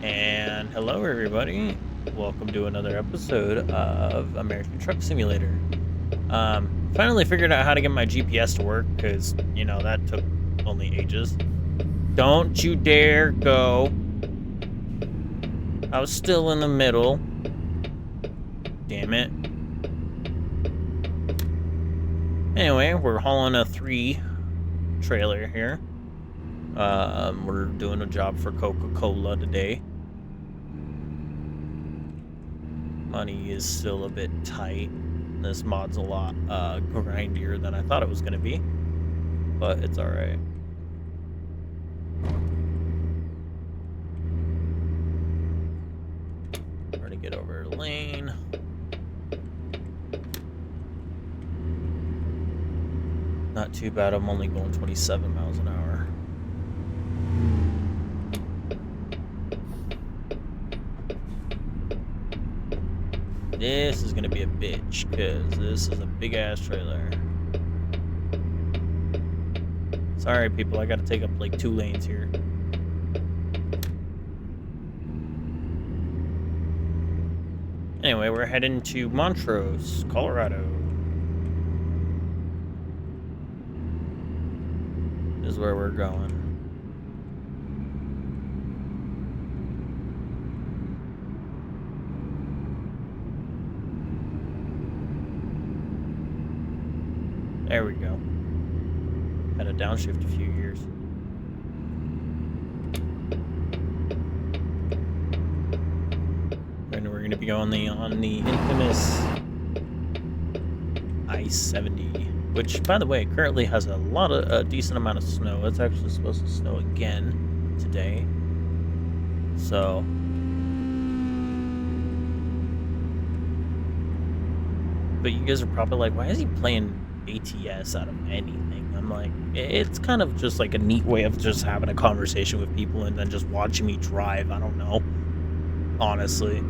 And hello, everybody. Welcome to another episode of American Truck Simulator. Finally figured out how to get my GPS to work because, that took only ages. Don't you dare go. I was still in the middle. Damn it. Anyway, we're hauling a 3 trailer here. We're doing a job for Coca-Cola today. Money is still a bit tight. This mod's a lot grindier than I thought it was going to be, but it's all right. Trying to get over the lane. Not too bad. I'm only going 27 miles an hour. This is gonna be a bitch, because this is a big ass trailer. Sorry, people, I gotta take up like 2 lanes here. Anyway, we're heading to Montrose, Colorado. This is where we're going. There we go. Had a downshift a few years. And we're going to be going on the infamous I-70, which, by the way, currently has a decent amount of snow. It's actually supposed to snow again today. So, but you guys are probably like, why is he playing ATS out of anything? I'm like, it's kind of just like a neat way of just having a conversation with people and then just watching me drive. I don't know, honestly.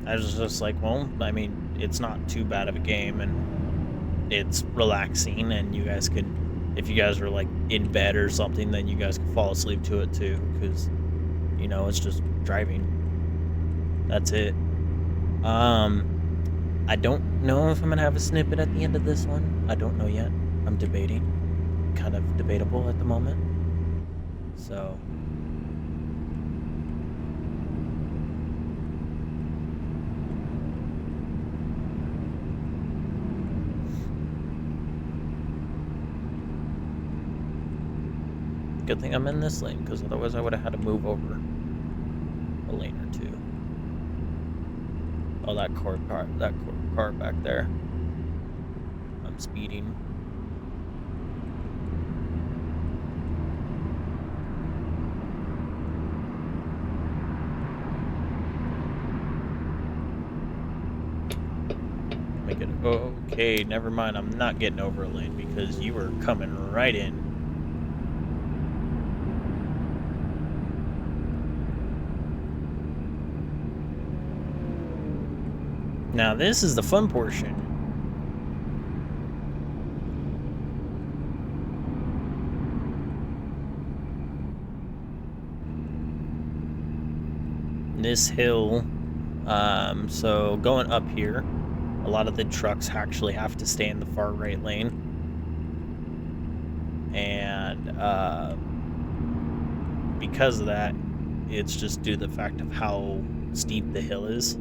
I was just like, well, I mean, it's not too bad of a game and it's relaxing, and you guys can, if you guys are like in bed or something, then you guys can fall asleep to it too, because, it's just driving. That's it. I don't know if I'm gonna have a snippet at the end of this one. I don't know yet. I'm debating. Kind of debatable at the moment. So. Good thing I'm in this lane, because otherwise I would have had to move over a lane or two. Oh, that car back there. I'm speeding. Make it okay. Never mind. I'm not getting over a lane because you were coming right in. Now this is the fun portion. This hill, so going up here, a lot of the trucks actually have to stay in the far right lane. And because of that, it's just due to the fact of how steep the hill is.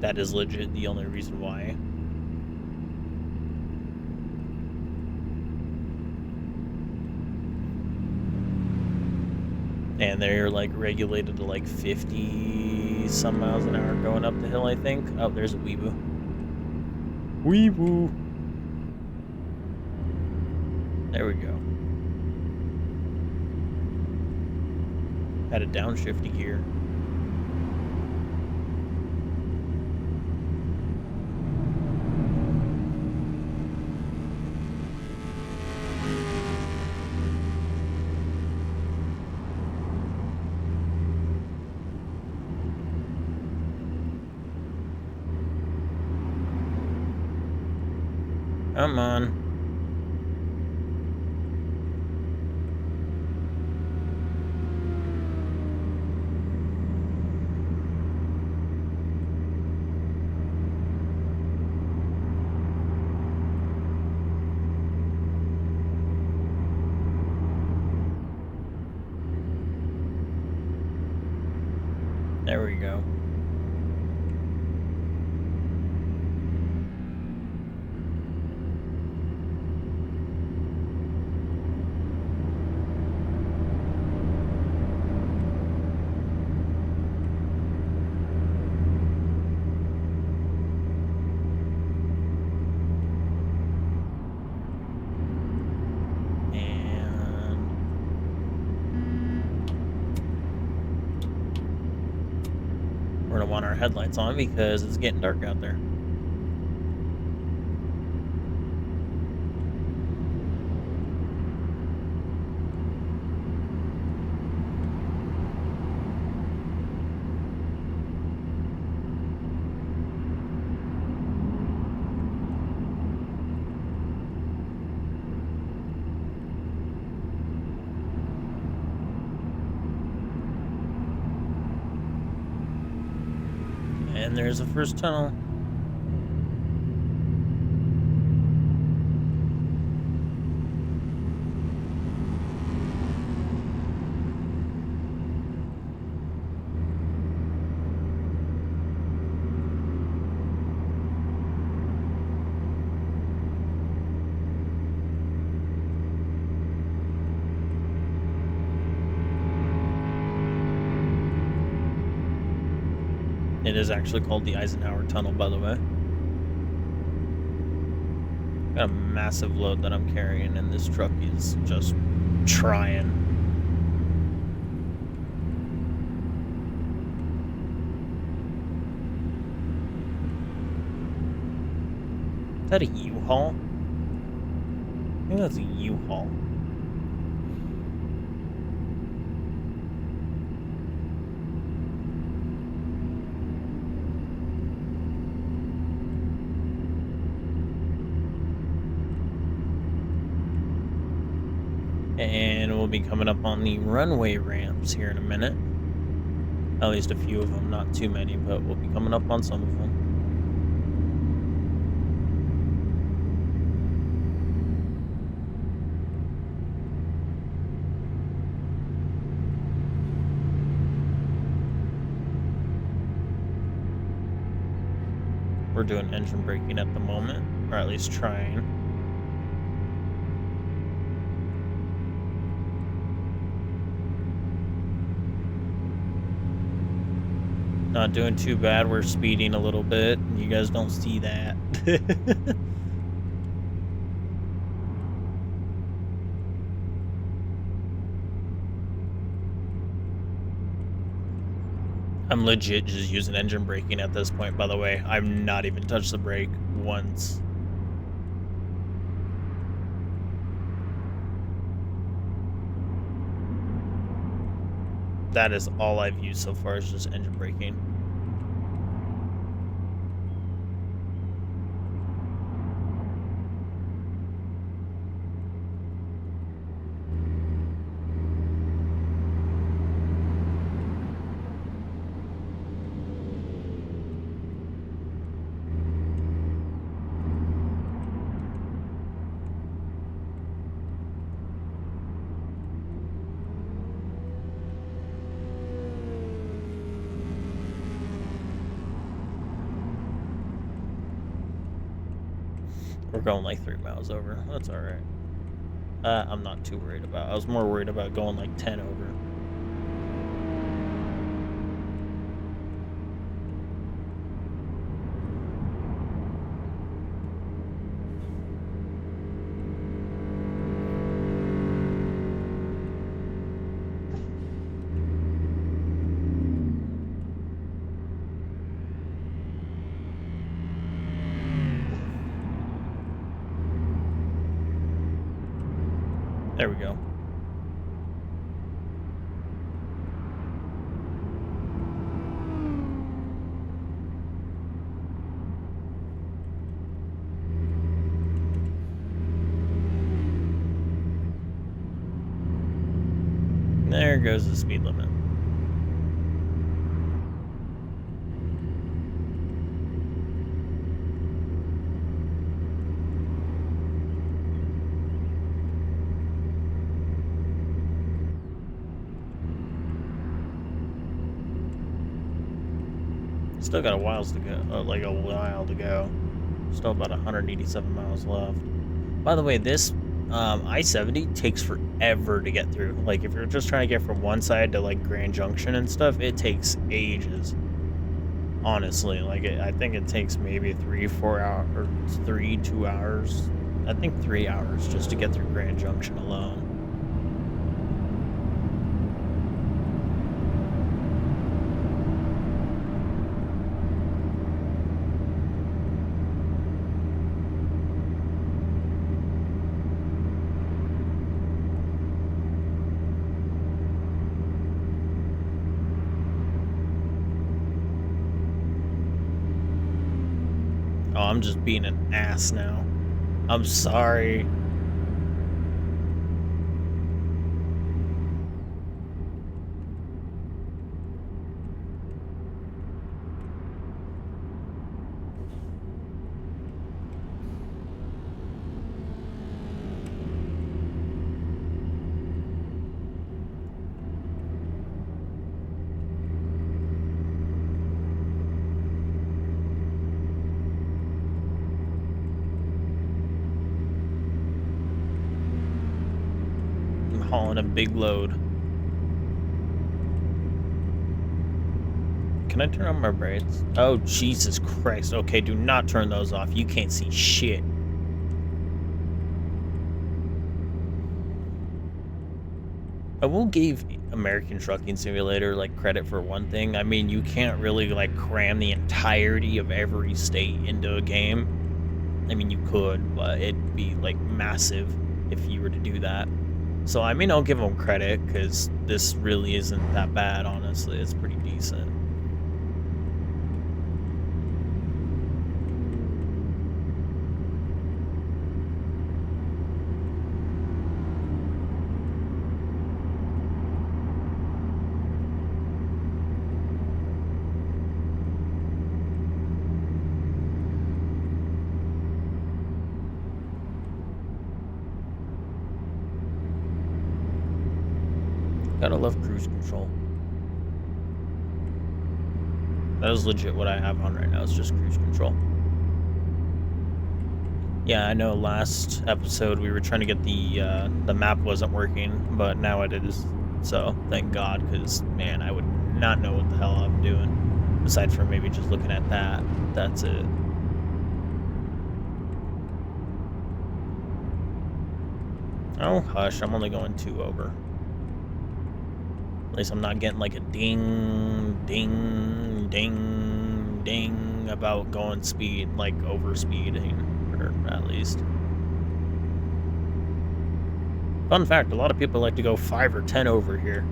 That is legit the only reason why. And they're like regulated to like 50 some miles an hour going up the hill, I think. Oh, there's a weeboo. Weeboo. There we go. Had a downshift gear. Come on. There we go. We're gonna want our headlights on because it's getting dark out there. And there's the first tunnel. It is actually called the Eisenhower Tunnel, by the way. Got a massive load that I'm carrying, and this truck is just trying. Is that a U-Haul? I think that's a U-Haul. And we'll be coming up on the runway ramps here in a minute. At least a few of them, not too many, but we'll be coming up on some of them. We're doing engine braking at the moment, or at least trying. Not doing too bad. We're speeding a little bit. You guys don't see that. I'm legit just using engine braking at this point, by the way. I've not even touched the brake once. That is all I've used so far, is just engine braking. We're going like 3 miles over. That's all right. I'm not too worried about. I was more worried about going like 10 over. There we go. There goes the speed limit. Still got a while to go, like a while to go. Still about 187 miles left. By the way, this I-70 takes forever to get through. Like, if you're just trying to get from one side to, like, Grand Junction and stuff, it takes ages. Honestly, like, I think it takes maybe 3-4 hours, or 2 hours. I think 3 hours just to get through Grand Junction alone. Oh, I'm just being an ass now. I'm sorry. I'm hauling a big load. Can I turn on my brakes? Oh, Jesus Christ. Okay, do not turn those off. You can't see shit. I will give American Trucking Simulator, like, credit for one thing. I mean, you can't really, like, cram the entirety of every state into a game. I mean, you could, but it'd be, like, massive if you were to do that. So, I mean, I'll give them credit, because this really isn't that bad, honestly. It's pretty decent. Gotta love cruise control. That is legit what I have on right now. It's just cruise control. Yeah, I know last episode we were trying to get the map wasn't working, but now it is. So thank God, because man, I would not know what the hell I'm doing. Aside from maybe just looking at that. That's it. Oh hush, I'm only going 2 over. At least I'm not getting like a ding, ding, ding, ding about going speed, like over speeding, or at least. Fun fact, a lot of people like to go 5 or 10 over here.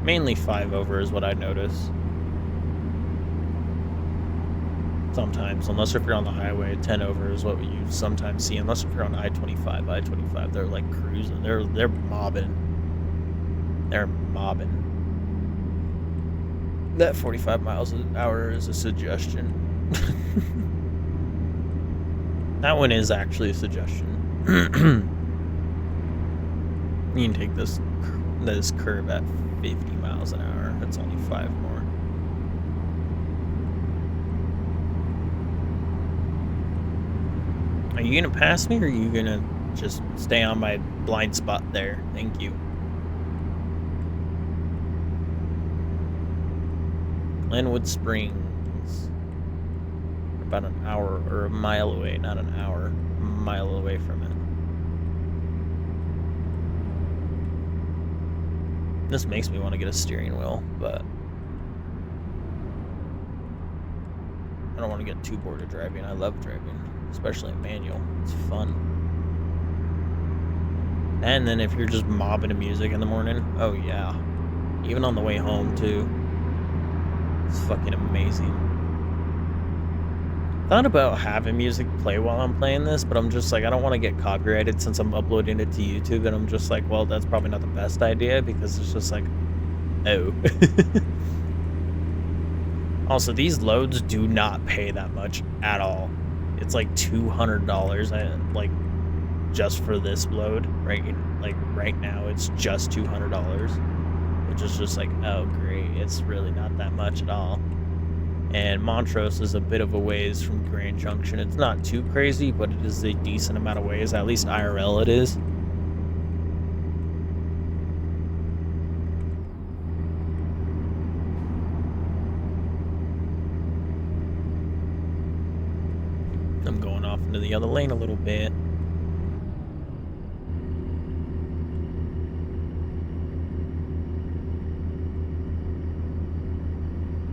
Mainly 5 over is what I notice. Sometimes, unless if you're on the highway, 10 over is what you sometimes see. Unless if you're on I-25, they're like cruising, they're mobbing. They're mobbing. That 45 miles an hour is a suggestion. That one is actually a suggestion. You can take this curve at 50 miles an hour. That's only 5 more. Are you gonna pass me, or are you gonna just stay on my blind spot there? Thank you. Glenwood Springs. We're about an hour or a mile away, not an hour, a mile away from it. This makes me want to get a steering wheel, but I don't want to get too bored of driving. I love driving, especially manual. It's fun. And then if you're just mobbing to music in the morning, oh yeah. Even on the way home too. It's fucking amazing. thought about having music play while I'm playing this, but I'm just like, I don't want to get copyrighted since I'm uploading it to YouTube, and I'm just like, well, that's probably not the best idea because it's just like, oh. Also, these loads do not pay that much at all. It's like $200, like just for this load, right? Like right now, it's just $200, which is just like, oh great, it's really not that much at all. And Montrose is a bit of a ways from Grand Junction. It's not too crazy, but it is a decent amount of ways. At least IRL it is. I'm going off into the other lane a little bit.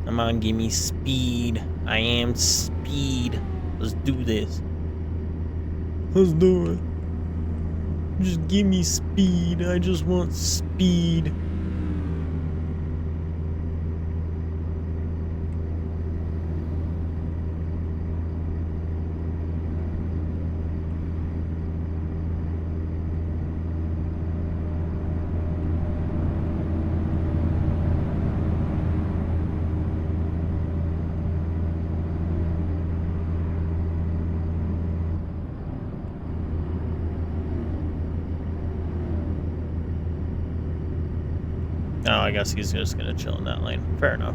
Come on, give me speed. I am speed. Let's do this. Let's do it. Just give me speed. I just want speed. Oh, I guess he's just gonna chill in that lane. Fair enough.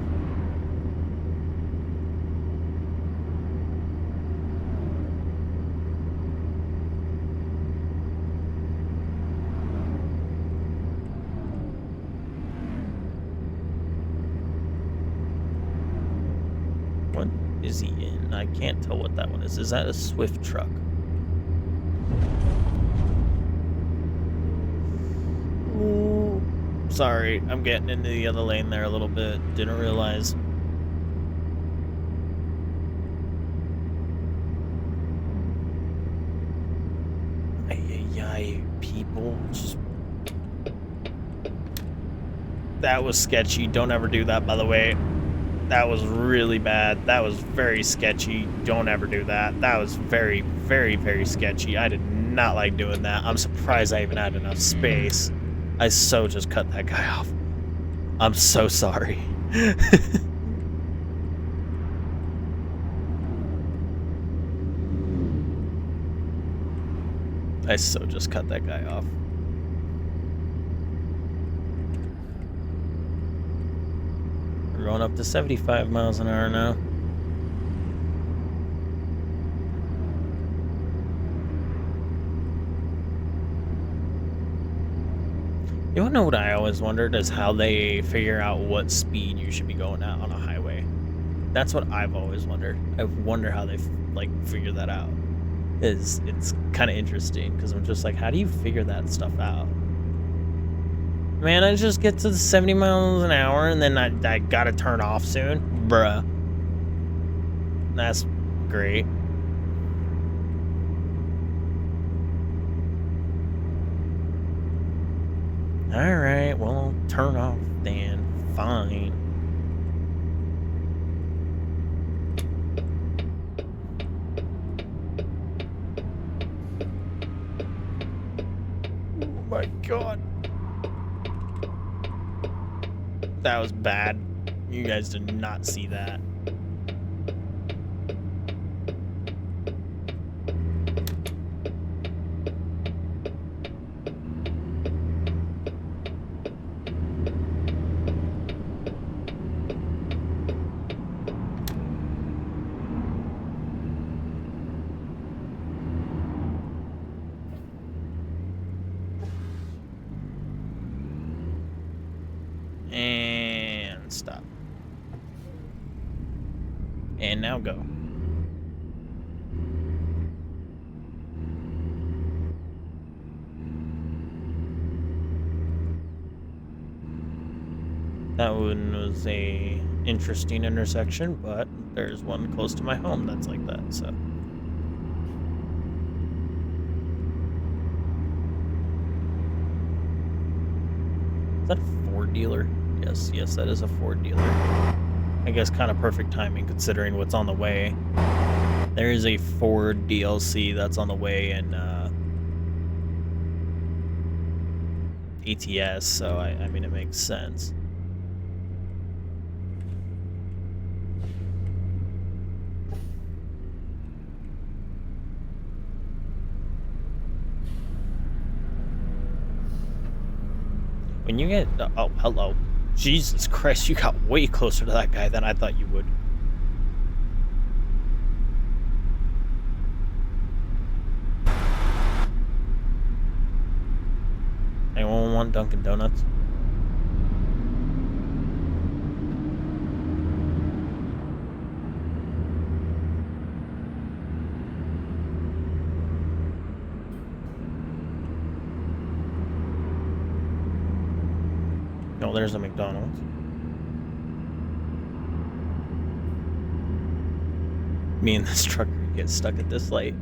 What is he in? I can't tell what that one is. Is that a Swift truck? Ooh, sorry, I'm getting into the other lane there a little bit. Didn't realize. Ay, people. Just... That was sketchy. Don't ever do that, by the way. That was really bad. That was very sketchy. Don't ever do that. That was very, very, very sketchy. I did not like doing that. I'm surprised I even had enough space. I so just cut that guy off. I'm so sorry. I so just cut that guy off. We're going up to 75 miles an hour now. You wanna know what I always wondered is how they figure out what speed you should be going at on a highway. That's what I've always wondered. I wonder how they like figure that out. It's kind of interesting because I'm just like, how do you figure that stuff out? Man, I just get to the 70 miles an hour and then I gotta turn off soon, bruh. That's great. All right, well, turn off then. Fine. Oh my god. That was bad. You guys did not see that. And stop. And now go. That one was a interesting intersection, but there's one close to my home that's like that, so. Is that a Ford dealer? Yes, that is a Ford dealer. I guess kind of perfect timing considering what's on the way. There is a Ford DLC that's on the way in ETS, so I mean, it makes sense. When you get... oh, hello. Jesus Christ, you got way closer to that guy than I thought you would. Anyone want Dunkin' Donuts? No, there's a McDonald's. Me and this trucker get stuck at this light.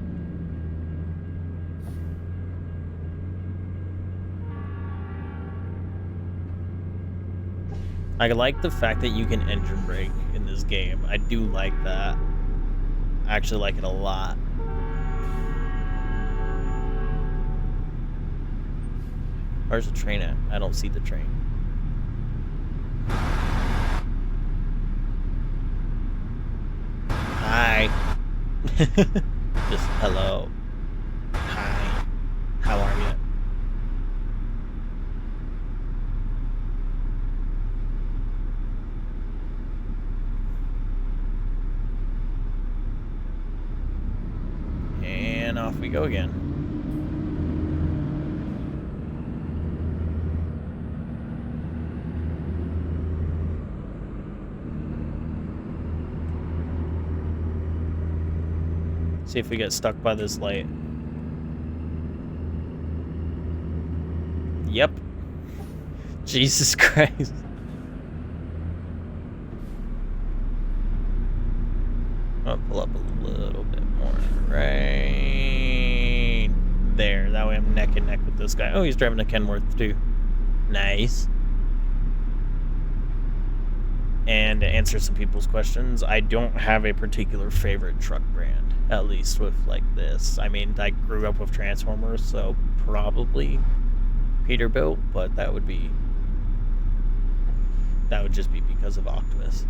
I like the fact that you can engine brake in this game. I do like that. I actually like it a lot. Where's the train at? I don't see the train. Hi. Just hello. Hi. How are you? And off we go again. See if we get stuck by this light. Yep. Jesus Christ. I'll pull up a little bit more. Right there. That way I'm neck and neck with this guy. Oh, he's driving a Kenworth too. Nice. And to answer some people's questions, I don't have a particular favorite truck brand, at least with like this. I mean, I grew up with Transformers, so probably Peterbilt, but that would just be because of Optimus.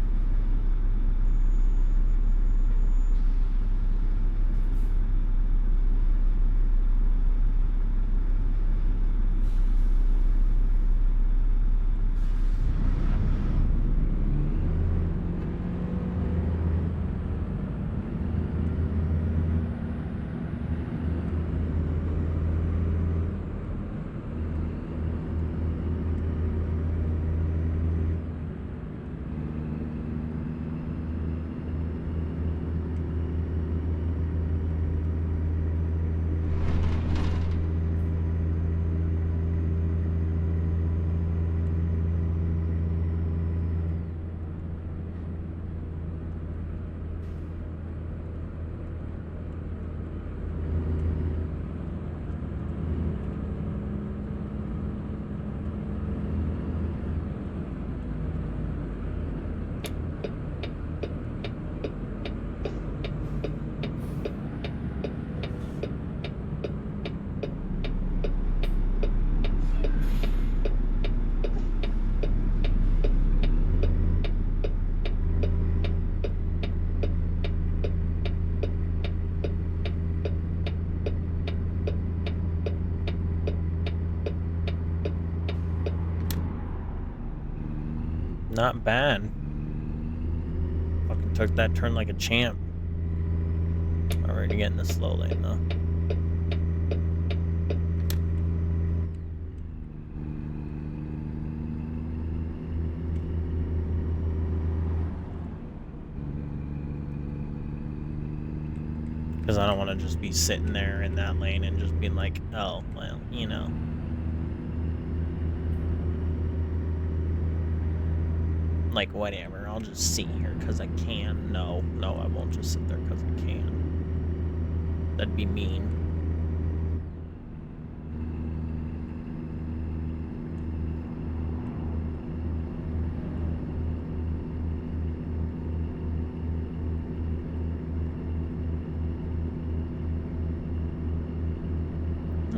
Not bad. Fucking took that turn like a champ. Already getting the slow lane though. Because I don't want to just be sitting there in that lane and just being like, oh, well, you know. Like, whatever, I'll just sit here because I can. No, I won't just sit there because I can. That'd be mean.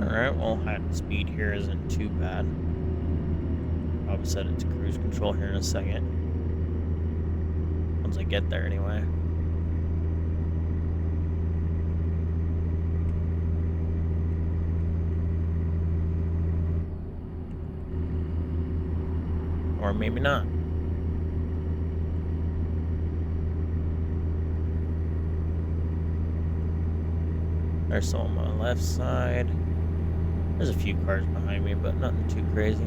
Alright, well, speed here isn't too bad. Probably set it to cruise control here in a second. Once I get there, anyway. Or maybe not. There's someone on my left side. There's a few cars behind me, but nothing too crazy.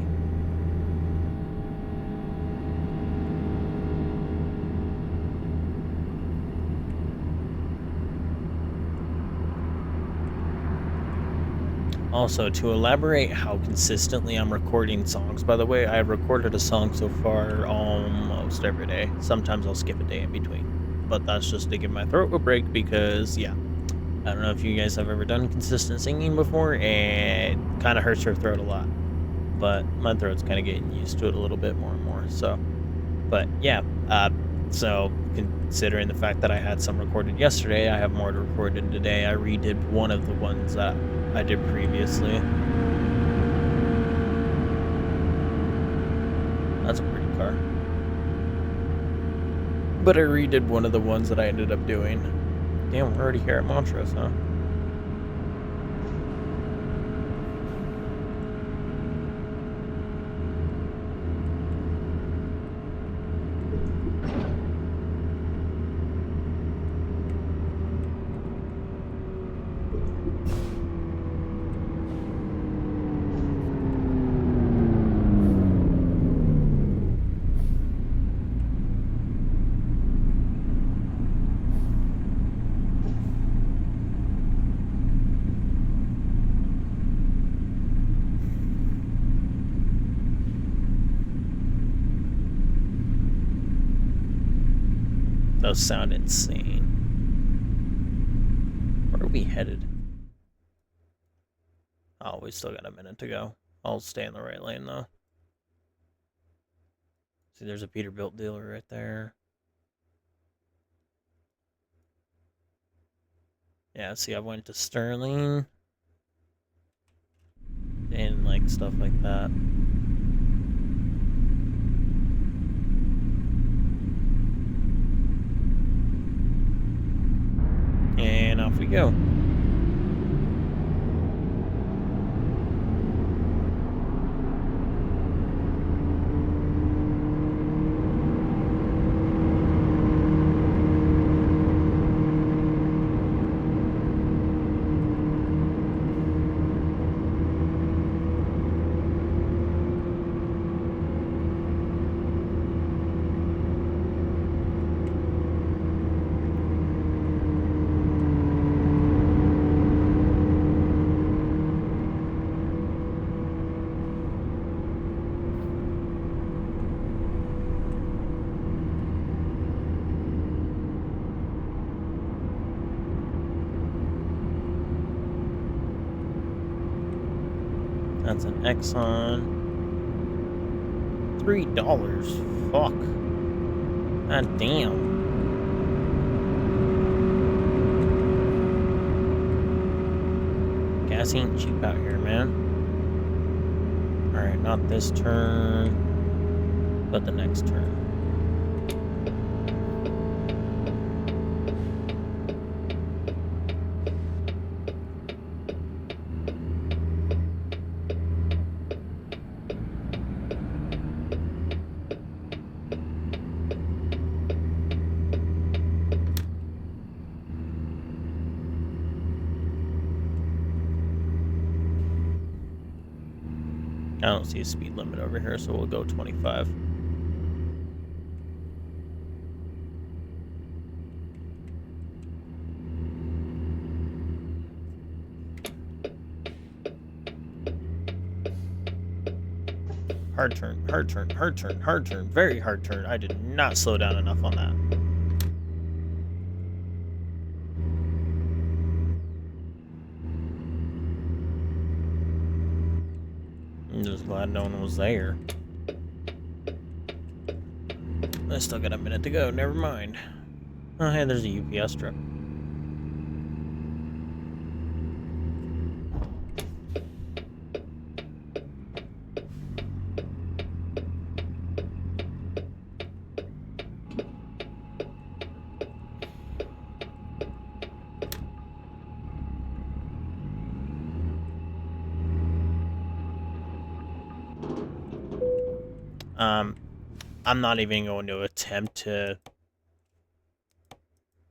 Also, to elaborate how consistently I'm recording songs, by the way, I've recorded a song so far almost every day. Sometimes I'll skip a day in between. But that's just to give my throat a break because, yeah, I don't know if you guys have ever done consistent singing before, and it kind of hurts your throat a lot. But my throat's kind of getting used to it a little bit more and more. So, but yeah, so considering the fact that I had some recorded yesterday, I have more to record today. I redid one of the ones that I did previously. That's a pretty car. But I redid one of the ones that I ended up doing. Damn, we're already here at Montrose, huh? Those sound insane. Where are we headed? Oh, we still got a minute to go. I'll stay in the right lane, though. See, there's a Peterbilt dealer right there. Yeah, see, I went to Sterling. And, like, stuff like that. And off we go. That's an Exxon. $3. Fuck. God damn. Gas ain't cheap out here, man. Alright, not this turn, but the next turn. I don't see a speed limit over here, so we'll go 25. Hard turn, hard turn, hard turn, hard turn, very hard turn. I did not slow down enough on that. I'm just glad no one was there. I still got a minute to go, never mind. Oh, hey, there's a UPS truck. Um, I'm not even going to attempt to.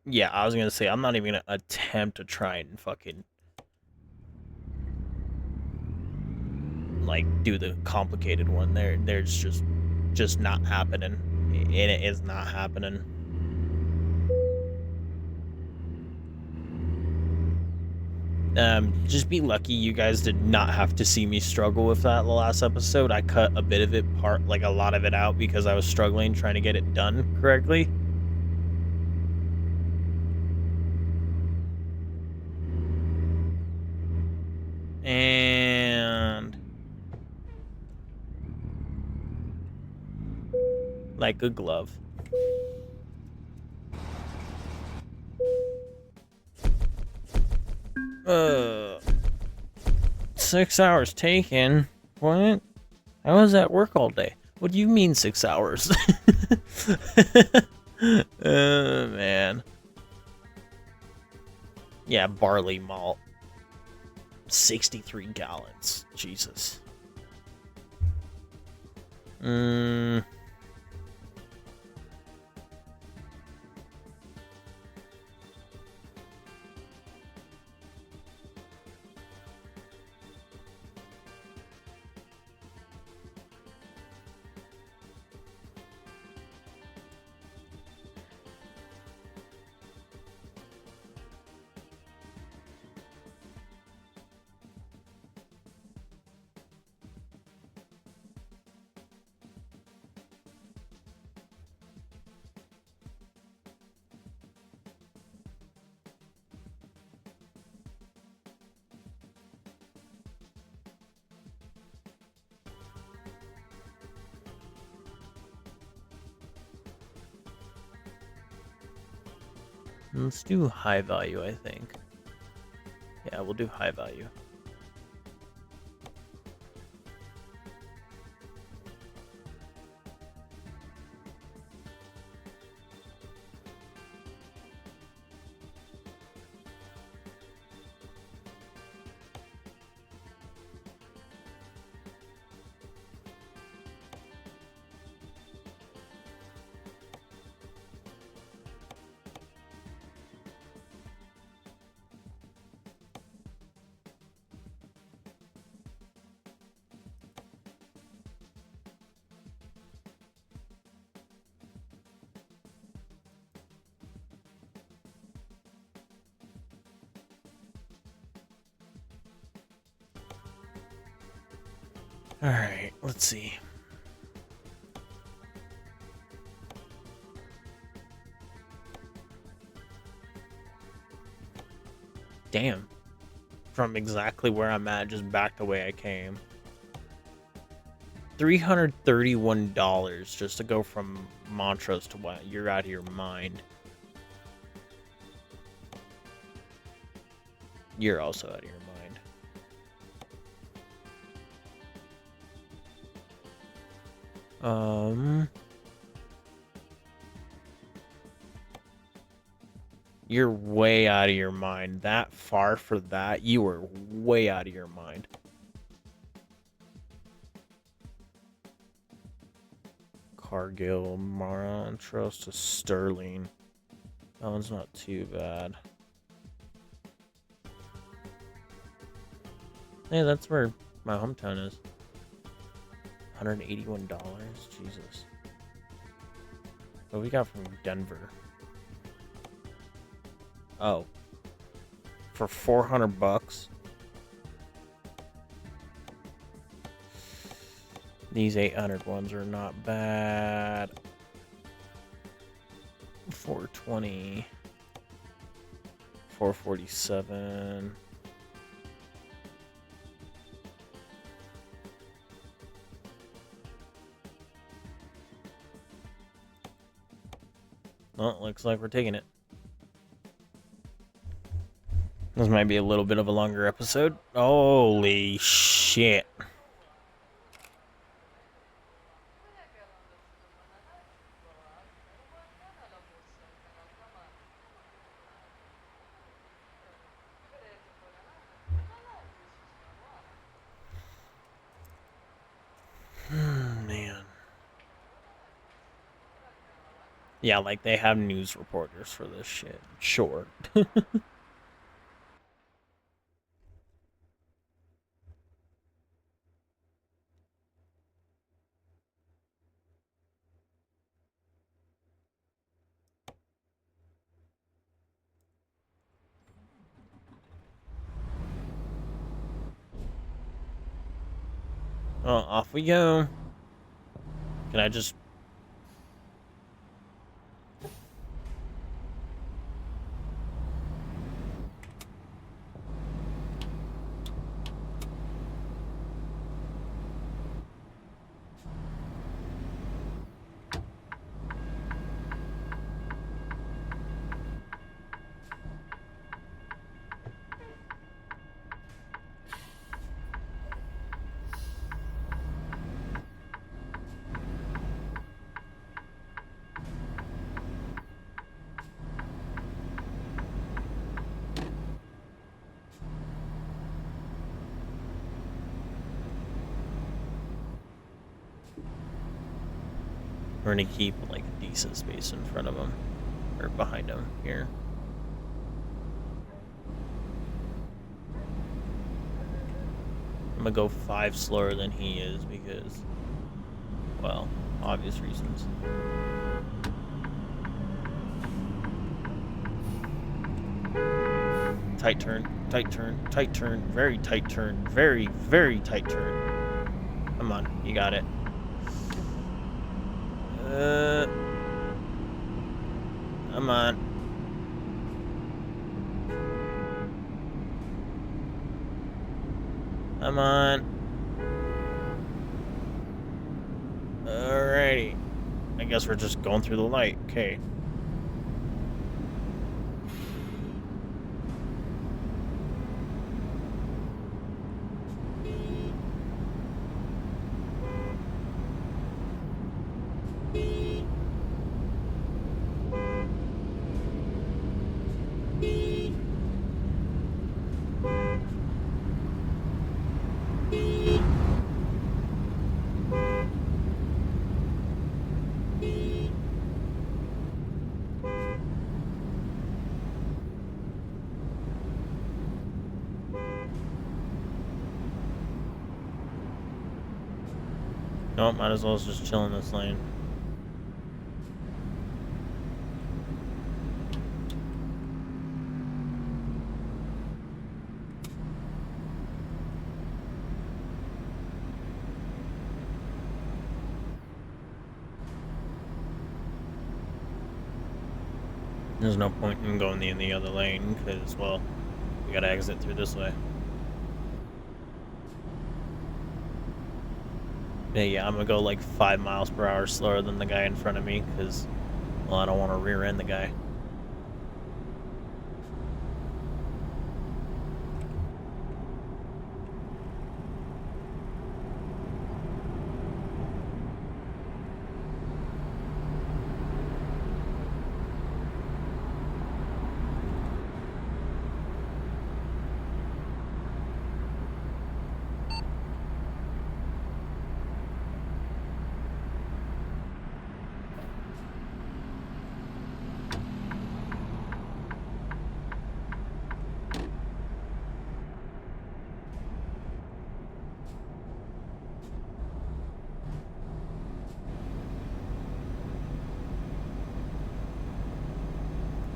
Yeah, I was gonna say I'm not even gonna attempt to try and fucking like do the complicated one. There's just not happening. It is not happening. Just be lucky you guys did not have to see me struggle with that the last episode. I cut a bit of it like a lot of it out because I was struggling trying to get it done correctly. And like a glove. 6 hours taken. What? I was at work all day. What do you mean 6 hours? Oh man. Yeah, barley malt. 63 gallons. Jesus. Mm. Let's do high value, I think. Yeah, we'll do high value. Alright, let's see. Damn. From exactly where I'm at, just back the way I came. $331 just to go from Montrose to what? You're out of your mind. You're also out of your mind. You're way out of your mind. That far for that, you were way out of your mind. Cargill, Montrose to Sterling. That one's not too bad. Hey, that's where my hometown is. $181. Jesus. What we got from Denver? Oh. For $400. These 800 ones are not bad. 420. 447. Well, looks like we're taking it. This might be a little bit of a longer episode. Holy shit. Man. Yeah, like they have news reporters for this shit. Sure. Oh, off we go. Can I just... We're gonna keep like a decent space in front of him. Or behind him here. I'm gonna go 5 slower than he is because, well, obvious reasons. Tight turn, tight turn, tight turn, very tight turn, very, very tight turn. Come on, you got it. Come on. Come on. Alrighty. I guess we're just going through the light. Okay. Nope, might as well just chill in this lane. There's no point in going in the other lane because, well, we gotta exit through this way. Yeah, I'm gonna go like 5 miles per hour slower than the guy in front of me because, well, I don't want to rear end the guy.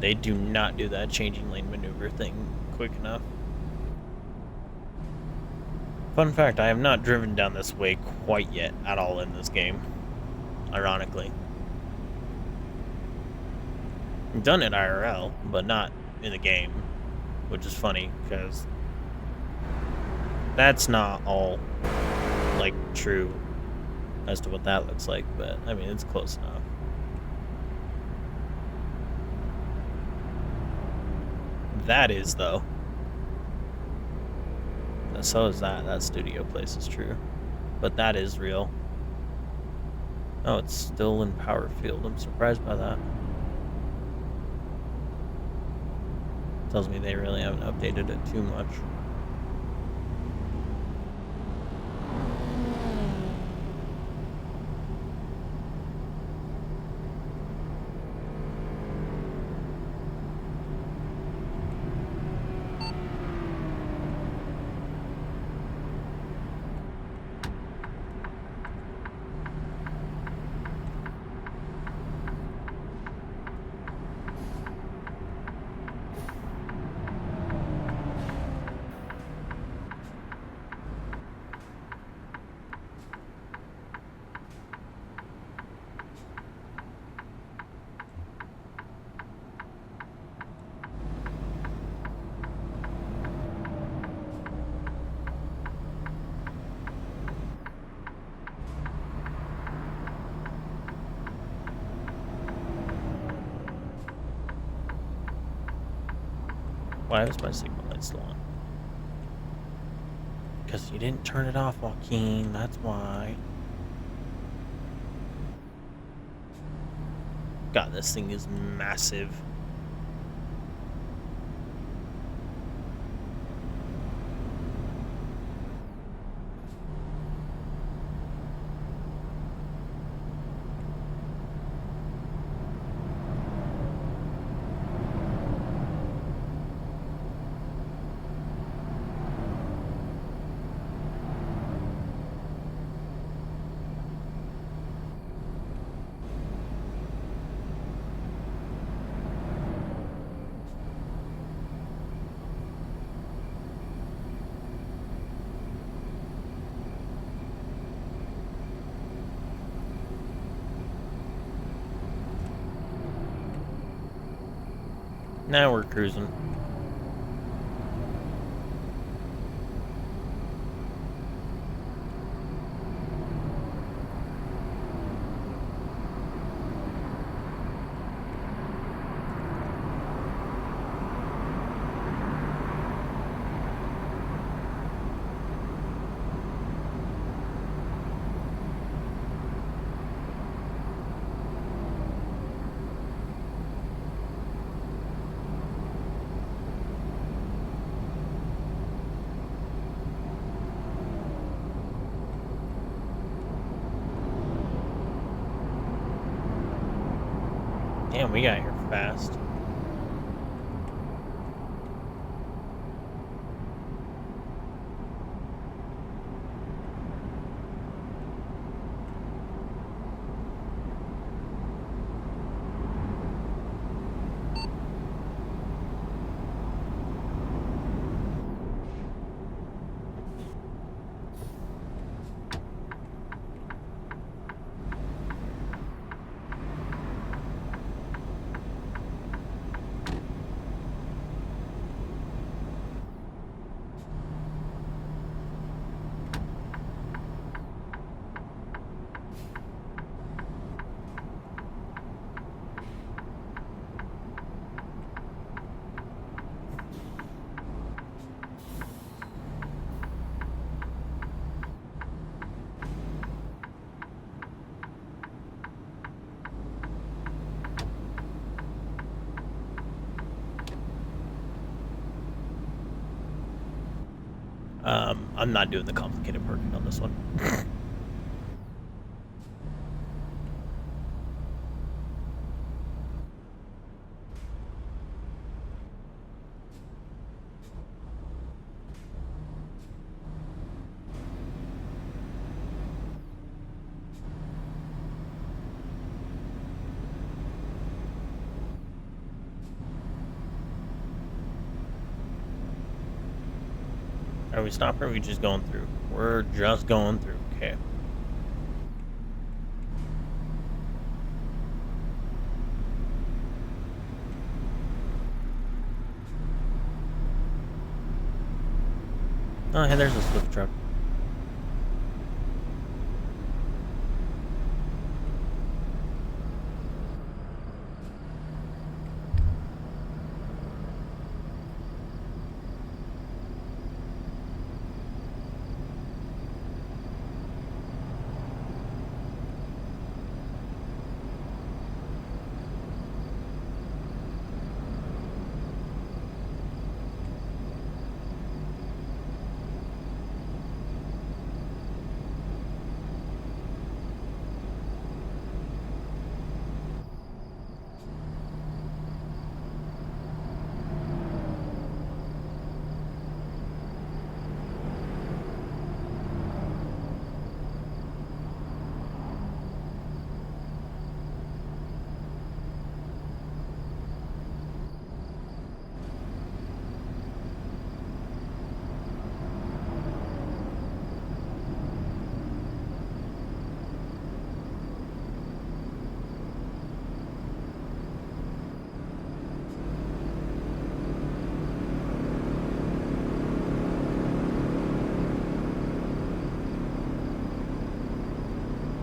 They do not do that changing lane maneuver thing quick enough. Fun fact, I have not driven down this way quite yet at all in this game, ironically. I've done it IRL, but not in the game, which is funny, because that's not all, like, true as to what that looks like, but, I mean, it's close enough. That is, though. So is that. That studio place is true. But that is real. Oh, it's still in power field. I'm surprised by that. Tells me they really haven't updated it too much. Why is my signal light still on? Because you didn't turn it off, Joaquin. That's why. God, this thing is massive. Now we're cruising. Damn, we got here fast. I'm not doing the complicated parking on this one. Are we stopping or are we just going through? We're just going through. Okay. Oh, hey, there's a Swift truck.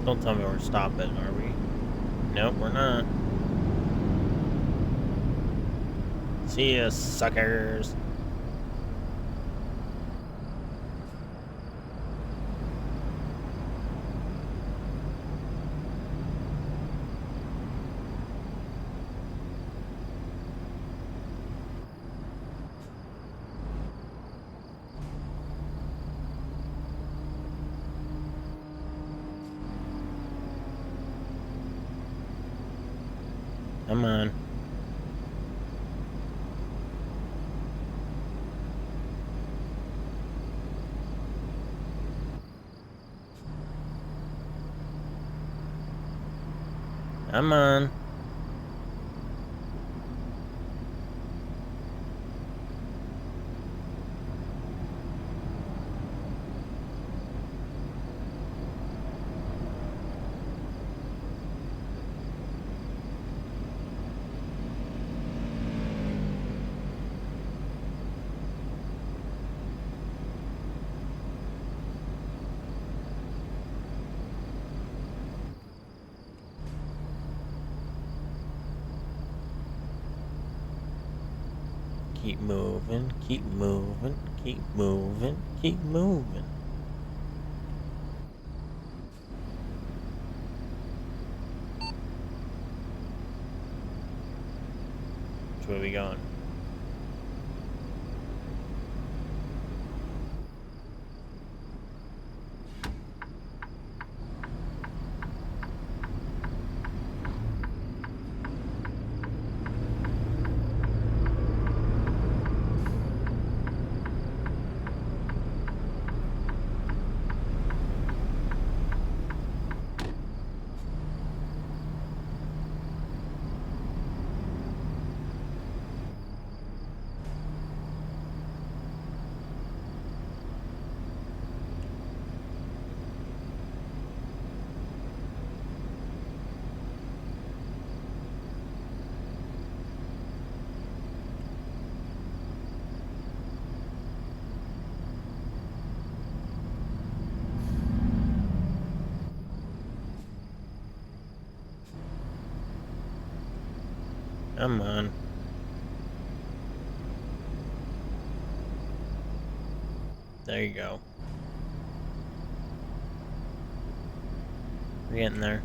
Don't tell me we're stopping, are we? Nope, we're not. See ya, suckers. Come on. Come on. Keep moving, keep moving, keep moving, keep moving. Which way are we going? Come on. There you go. We're getting there.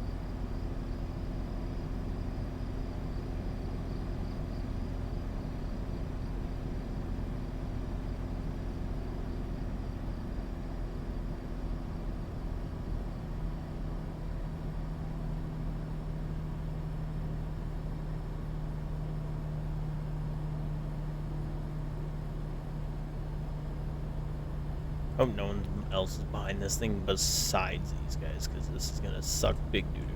Hope no one else is behind this thing besides these guys, because this is gonna suck big doo-doo.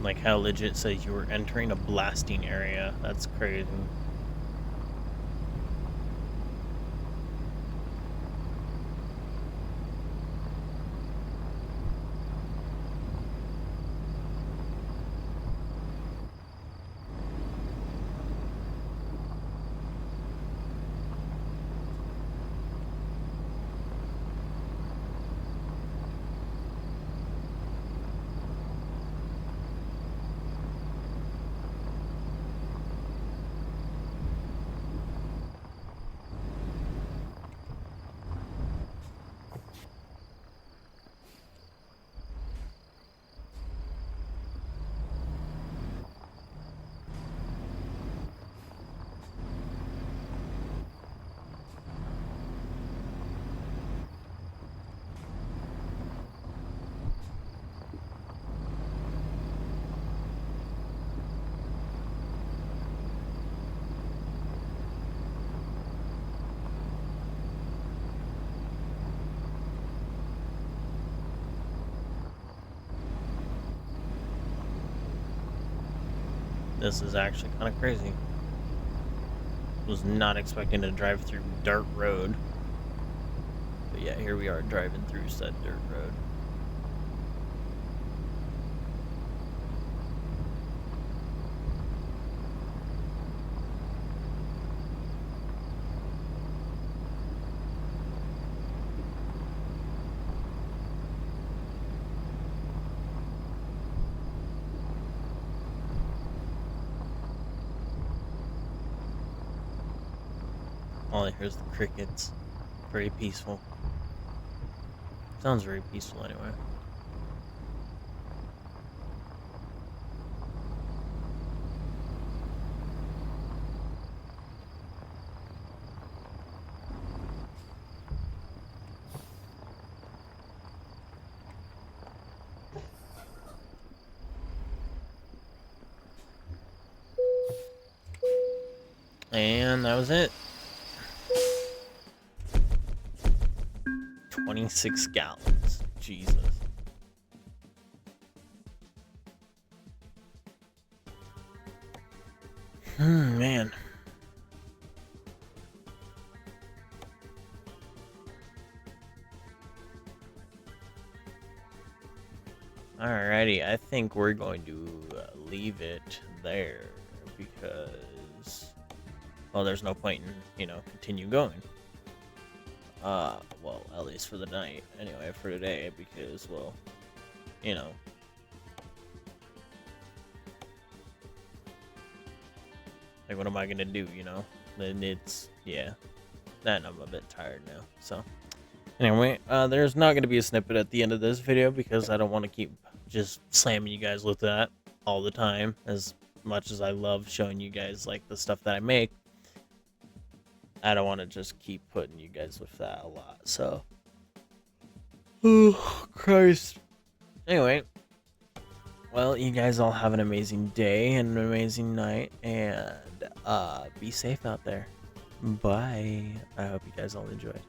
Like how legit says you were entering a blasting area. That's crazy. This is actually kind of crazy. Was not expecting to drive through dirt road. But yeah, here we are driving through said dirt road. All I hear is the crickets. Very peaceful. Sounds very peaceful anyway. And that was it. 26 gallons. Jesus. Man. Alrighty, I think we're going to leave it there because, well, there's no point in, continue going. Well, at least for the night, anyway, for today, because, well, like, what am I gonna do, Then it's, yeah, and I'm a bit tired now, so. Anyway, there's not going to be a snippet at the end of this video because I don't want to keep just slamming you guys with that all the time. As much as I love showing you guys, like, the stuff that I make, I don't want to just keep putting you guys with that a lot, so. Oh, Christ. Anyway, well, you guys all have an amazing day and an amazing night, and be safe out there. Bye. I hope you guys all enjoyed.